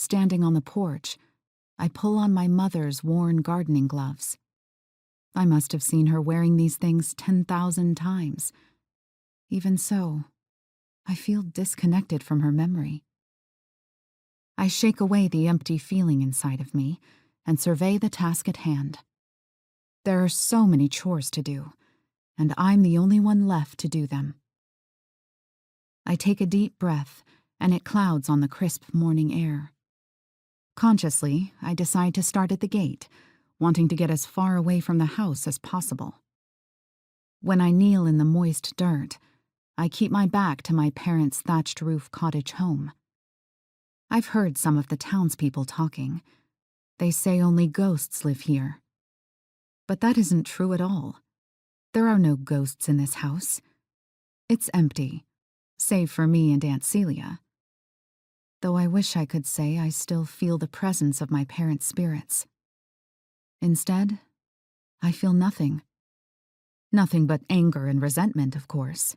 standing on the porch, I pull on my mother's worn gardening gloves. I must have seen her wearing these things 10,000 times. Even so, I feel disconnected from her memory. I shake away the empty feeling inside of me and survey the task at hand. There are so many chores to do, and I'm the only one left to do them. I take a deep breath, and it clouds on the crisp morning air. Consciously, I decide to start at the gate, wanting to get as far away from the house as possible. When I kneel in the moist dirt, I keep my back to my parents' thatched roof cottage home. I've heard some of the townspeople talking. They say only ghosts live here. But that isn't true at all. There are no ghosts in this house. It's empty, save for me and Aunt Celia. Though I wish I could say I still feel the presence of my parents' spirits. Instead, I feel nothing. Nothing but anger and resentment, of course.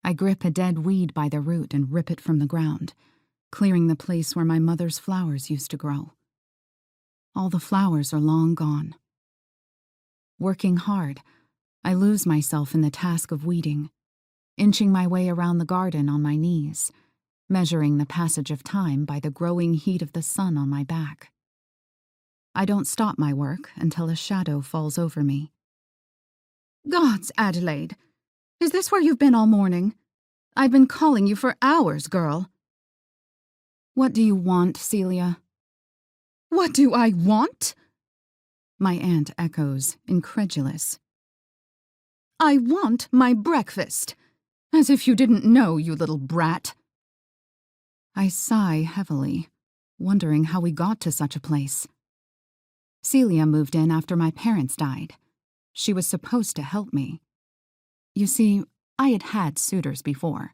I grip a dead weed by the root and rip it from the ground, clearing the place where my mother's flowers used to grow. All the flowers are long gone. Working hard, I lose myself in the task of weeding, inching my way around the garden on my knees, measuring the passage of time by the growing heat of the sun on my back. I don't stop my work until a shadow falls over me. "Gods, Adelaide! Is this where you've been all morning? I've been calling you for hours, girl." "What do you want, Celia?" "What do I want?" My aunt echoes, incredulous. "I want my breakfast. As if you didn't know, you little brat." I sigh heavily, wondering how we got to such a place. Celia moved in after my parents died. She was supposed to help me. You see, I had had suitors before,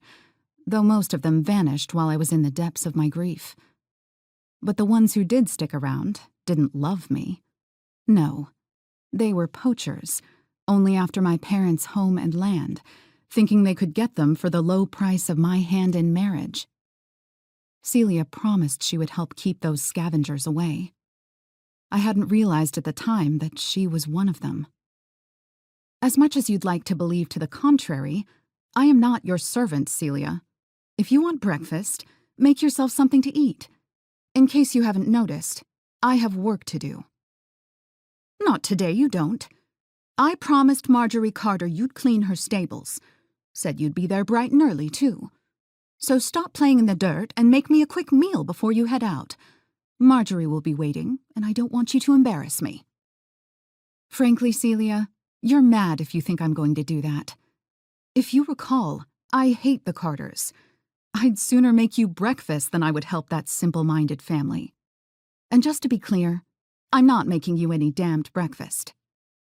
though most of them vanished while I was in the depths of my grief. But the ones who did stick around didn't love me. No, they were poachers, only after my parents' home and land, thinking they could get them for the low price of my hand in marriage. Celia promised she would help keep those scavengers away. I hadn't realized at the time that she was one of them. As much as you'd like to believe to the contrary, I am not your servant, Celia. If you want breakfast, make yourself something to eat. In case you haven't noticed, I have work to do." "Not today, you don't. I promised Marjorie Carter you'd clean her stables. Said you'd be there bright and early, too. So stop playing in the dirt and make me a quick meal before you head out. Marjorie will be waiting, and I don't want you to embarrass me." "Frankly, Celia, you're mad if you think I'm going to do that. If you recall, I hate the Carters. I'd sooner make you breakfast than I would help that simple-minded family. And just to be clear, I'm not making you any damned breakfast.